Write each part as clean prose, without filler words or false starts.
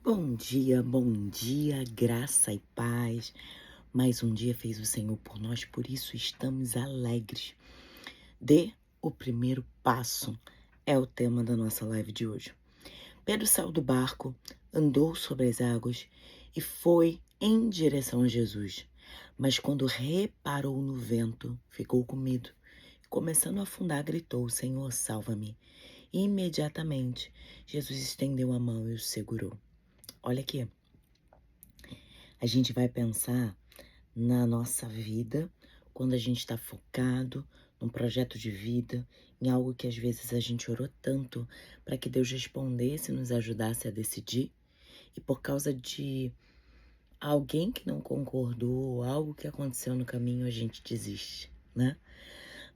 Bom dia, graça e paz. Mais um dia fez o Senhor por nós, por isso estamos alegres. Dê o primeiro passo, é o tema da nossa live de hoje. Pedro saiu do barco, andou sobre as águas e foi em direção a Jesus. Mas quando reparou no vento, ficou com medo. Começando a afundar, gritou: Senhor, salva-me. E imediatamente, Jesus estendeu a mão e o segurou. Olha aqui, a gente vai pensar na nossa vida quando a gente está focado num projeto de vida, em algo que às vezes a gente orou tanto para que Deus respondesse e nos ajudasse a decidir, e por causa de alguém que não concordou, algo que aconteceu no caminho, a gente desiste, né?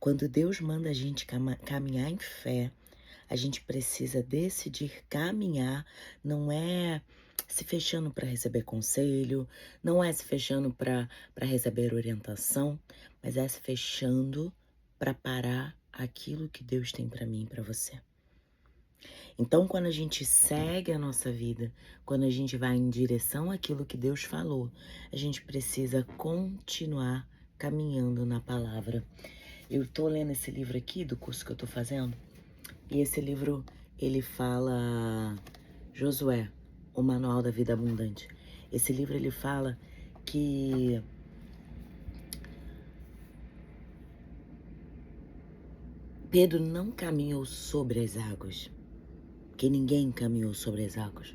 Quando Deus manda a gente caminhar em fé, a gente precisa decidir caminhar, não é se fechando para receber conselho, não é se fechando para receber orientação, mas é se fechando para parar aquilo que Deus tem para mim e para você. Então, quando a gente segue a nossa vida, quando a gente vai em direção àquilo que Deus falou, a gente precisa continuar caminhando na palavra. Eu tô lendo esse livro aqui do curso que eu tô fazendo, e esse livro, ele fala Josué, o Manual da Vida Abundante. Esse livro, ele fala que Pedro não caminhou sobre as águas, porque ninguém caminhou sobre as águas.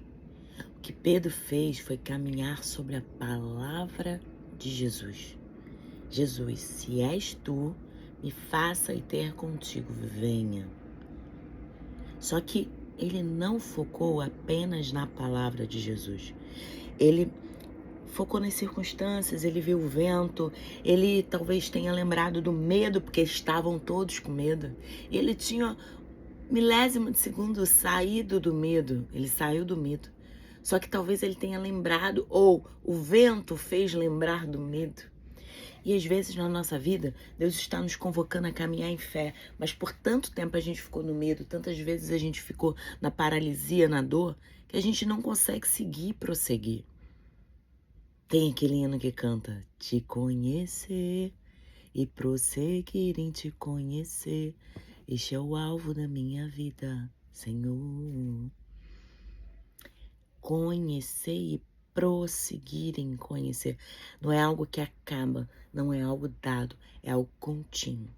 O que Pedro fez foi caminhar sobre a palavra de Jesus. Jesus, se és tu, me faça ir ter contigo, venha. Só que ele não focou apenas na palavra de Jesus. Ele focou nas circunstâncias, ele viu o vento, ele talvez tenha lembrado do medo, porque estavam todos com medo. E ele tinha milésimo de segundo saído do medo, ele saiu do medo. Só que talvez ele tenha lembrado, ou o vento fez lembrar do medo. E às vezes na nossa vida, Deus está nos convocando a caminhar em fé, mas por tanto tempo a gente ficou no medo, tantas vezes a gente ficou na paralisia, na dor, que a gente não consegue seguir e prosseguir. Tem aquele hino que canta: te conhecer e prosseguir em te conhecer, este é o alvo da minha vida, Senhor. Conhecer e prosseguir em conhecer. Não é algo que acaba, não é algo dado, é algo contínuo.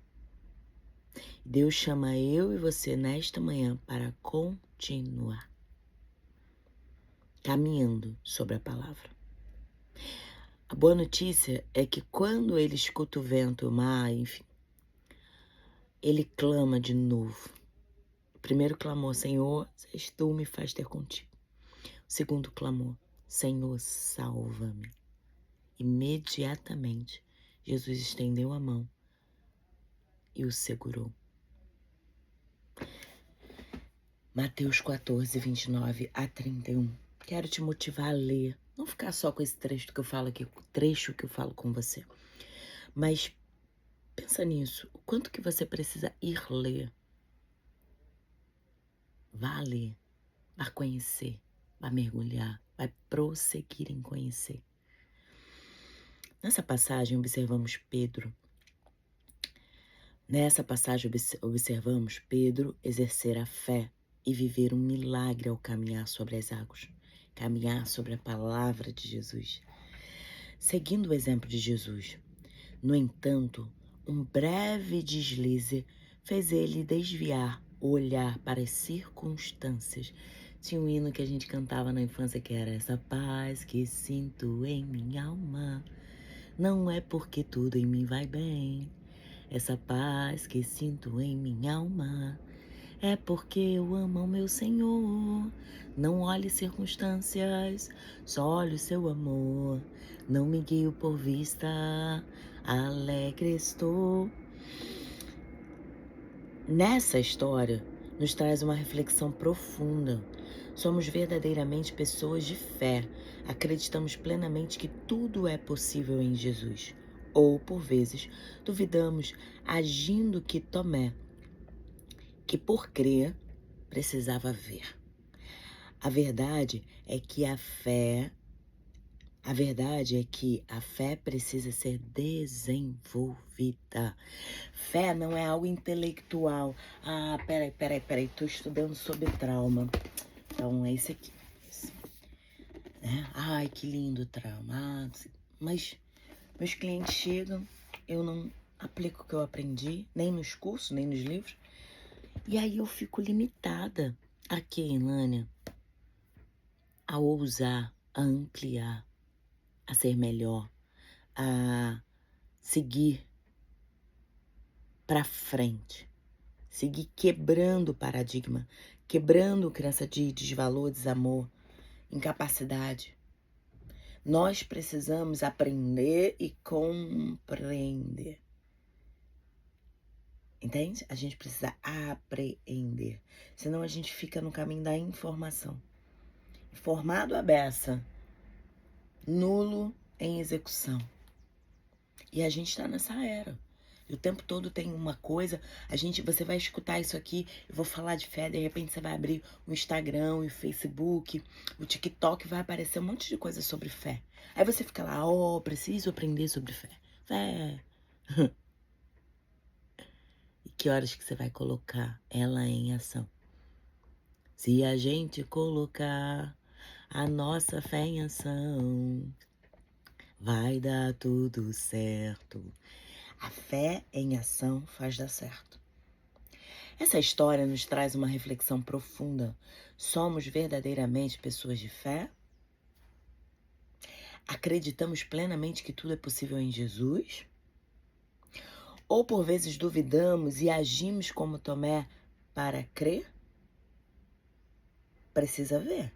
Deus chama eu e você nesta manhã para continuar caminhando sobre a palavra. A boa notícia é que quando ele escuta o vento, o mar, enfim, ele clama de novo. O primeiro clamor: Senhor, se tu me faz ter contigo. O segundo clamor: Senhor, salva-me. Imediatamente, Jesus estendeu a mão e o segurou. Mateus 14, 29 a 31. Quero te motivar a ler. Não ficar só com esse trecho que eu falo aqui, o trecho que eu falo com você. Mas pensa nisso. O quanto que você precisa ir ler. Vá ler. Vá conhecer. Vá mergulhar. Vai prosseguir em conhecer. Nessa passagem observamos Pedro. Nessa passagem observamos Pedro exercer a fé e viver um milagre ao caminhar sobre as águas, caminhar sobre a palavra de Jesus, seguindo o exemplo de Jesus. No entanto, um breve deslize fez ele desviar o olhar para as circunstâncias. Tinha um hino que a gente cantava na infância que era: essa paz que sinto em minha alma, não é porque tudo em mim vai bem. Essa paz que sinto em minha alma é porque eu amo o meu Senhor. Não olhe circunstâncias, só olhe o seu amor. Não me guio por vista, alegre estou. Nessa história, nos traz uma reflexão profunda. Somos verdadeiramente pessoas de fé. Acreditamos plenamente que tudo é possível em Jesus. Ou, por vezes, duvidamos, agindo que Tomé, que por crer, precisava ver. A verdade é que a fé precisa ser desenvolvida. Fé não é algo intelectual. Ah, peraí, tô estudando sobre trauma. Então, é esse aqui. Né? Ai, que lindo o trauma. Ah, mas meus clientes chegam, eu não aplico o que eu aprendi, nem nos cursos, nem nos livros. E aí eu fico limitada aqui, Ilânia, a ousar, a ampliar, a ser melhor, a seguir para frente, seguir quebrando o paradigma, quebrando crença de desvalor, desamor, incapacidade. Nós precisamos aprender e compreender. Entende? A gente precisa apreender. Senão a gente fica no caminho da informação. Informado à beça, nulo em execução. E a gente tá nessa era. E o tempo todo tem uma coisa, você vai escutar isso aqui, eu vou falar de fé, de repente você vai abrir o Instagram, o Facebook, o TikTok, vai aparecer um monte de coisa sobre fé. Aí você fica lá, preciso aprender sobre fé. Fé. E que horas que você vai colocar ela em ação? Se a gente colocar a nossa fé em ação, vai dar tudo certo. A fé em ação faz dar certo. Essa história nos traz uma reflexão profunda. Somos verdadeiramente pessoas de fé? Acreditamos plenamente que tudo é possível em Jesus? Ou por vezes duvidamos e agimos como Tomé para crer? Precisa ver.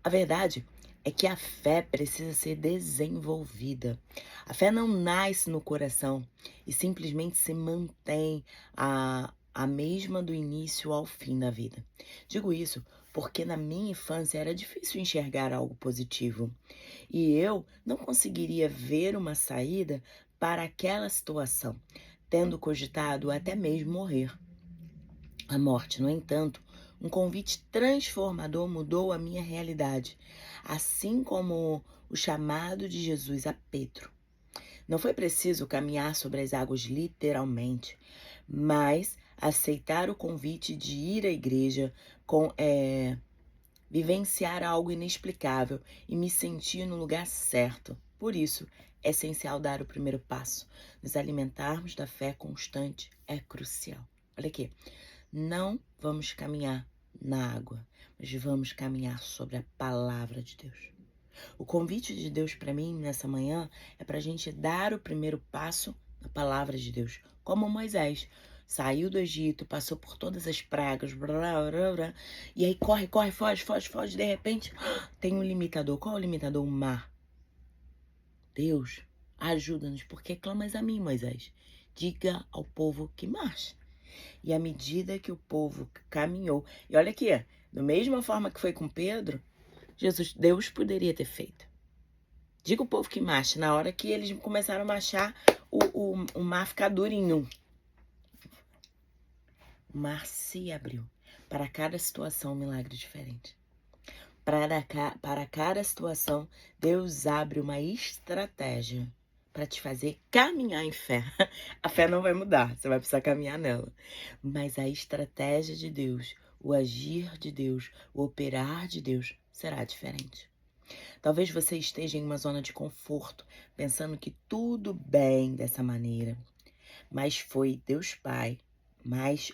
A verdade é que a fé precisa ser desenvolvida. A fé não nasce no coração e simplesmente se mantém a mesma do início ao fim da vida. Digo isso porque na minha infância era difícil enxergar algo positivo e eu não conseguiria ver uma saída para aquela situação, tendo cogitado até mesmo morrer. A morte, no entanto, um convite transformador mudou a minha realidade, assim como o chamado de Jesus a Pedro. Não foi preciso caminhar sobre as águas literalmente, mas aceitar o convite de ir à igreja, vivenciar algo inexplicável e me sentir no lugar certo. Por isso, é essencial dar o primeiro passo. Nos alimentarmos da fé constante é crucial. Olha aqui. Não vamos caminhar na água, mas vamos caminhar sobre a palavra de Deus. O convite de Deus para mim nessa manhã é para a gente dar o primeiro passo na palavra de Deus, como Moisés. Saiu do Egito, passou por todas as pragas, e aí corre, foge, de repente tem um limitador. Qual é o limitador? O mar. Deus, ajuda-nos, porque clamas a mim, Moisés. Diga ao povo que marche. E à medida que o povo caminhou, e olha aqui, da mesma forma que foi com Pedro, Deus poderia ter feito. Diga o povo que marche, na hora que eles começaram a marchar, o mar fica durinho. O mar se abriu. Para cada situação, um milagre diferente. Para cada situação, Deus abre uma estratégia para te fazer caminhar em fé. A fé não vai mudar, você vai precisar caminhar nela. Mas a estratégia de Deus, o agir de Deus, o operar de Deus será diferente. Talvez você esteja em uma zona de conforto, pensando que tudo bem dessa maneira. Mas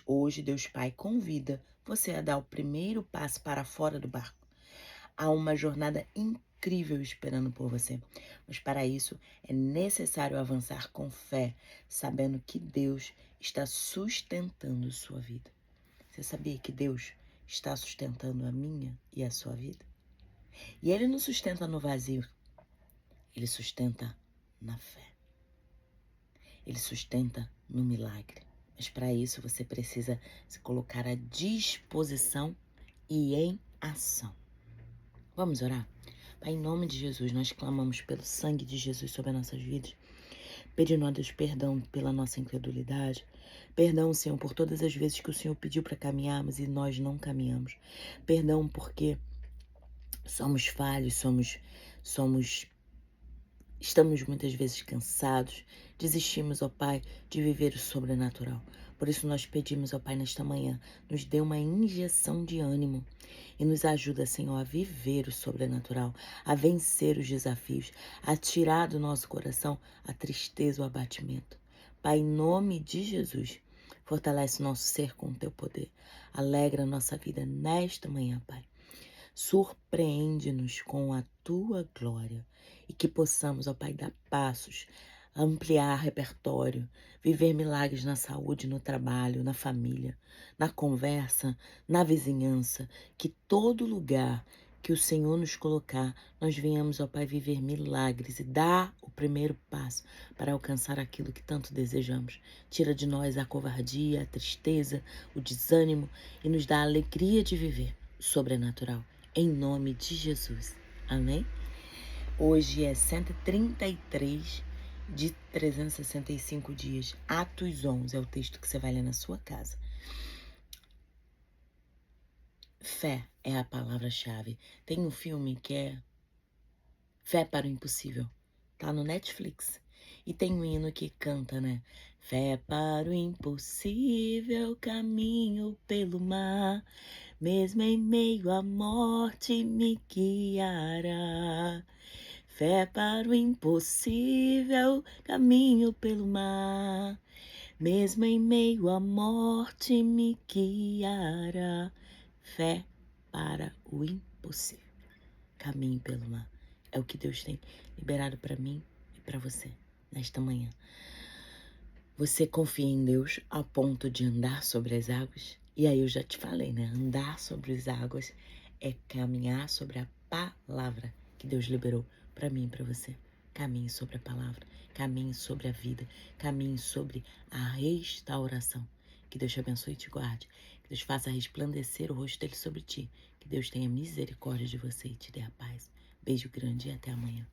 hoje Deus Pai convida você a dar o primeiro passo para fora do barco. Há uma jornada incrível esperando por você. Mas para isso é necessário avançar com fé, sabendo que Deus está sustentando sua vida. Você sabia que Deus está sustentando a minha e a sua vida? E Ele não sustenta no vazio. Ele sustenta na fé. Ele sustenta no milagre. Mas para isso você precisa se colocar à disposição e em ação. Vamos orar? Pai, em nome de Jesus, nós clamamos pelo sangue de Jesus sobre as nossas vidas. pedindo a Deus perdão pela nossa incredulidade. Perdão, Senhor, por todas as vezes que o Senhor pediu para caminharmos e nós não caminhamos. Perdão porque somos falhos, somos estamos muitas vezes cansados, desistimos, ó Pai, de viver o sobrenatural. Por isso nós pedimos, ó Pai, nesta manhã, nos dê uma injeção de ânimo e nos ajuda, Senhor, a viver o sobrenatural, a vencer os desafios, a tirar do nosso coração a tristeza, o abatimento. Pai, em nome de Jesus, fortalece o nosso ser com o teu poder. Alegra a nossa vida nesta manhã, Pai. Surpreende-nos com a tua glória e que possamos, ó Pai, dar passos, ampliar repertório, viver milagres na saúde, no trabalho, na família, na conversa, na vizinhança, que todo lugar que o Senhor nos colocar, nós venhamos, ó Pai, viver milagres e dar o primeiro passo para alcançar aquilo que tanto desejamos. Tira de nós a covardia, a tristeza, o desânimo e nos dá a alegria de viver o sobrenatural. Em nome de Jesus. Amém? Hoje é 133 de 365 dias. Atos 11 é o texto que você vai ler na sua casa. Fé é a palavra-chave. Tem um filme que é Fé para o Impossível. Tá no Netflix. E tem um hino que canta, né? Fé para o impossível, caminho pelo mar. Mesmo em meio à morte me guiará. Fé para o impossível, caminho pelo mar. Mesmo em meio à morte me guiará. Fé para o impossível, caminho pelo mar. É o que Deus tem liberado para mim e para você nesta manhã. Você confia em Deus a ponto de andar sobre as águas? E aí eu já te falei, né? Andar sobre as águas é caminhar sobre a palavra que Deus liberou para mim e para você. Caminhe sobre a palavra, caminhe sobre a vida, caminhe sobre a restauração. Que Deus te abençoe e te guarde. Que Deus faça resplandecer o rosto dele sobre ti. Que Deus tenha misericórdia de você e te dê a paz. Beijo grande e até amanhã.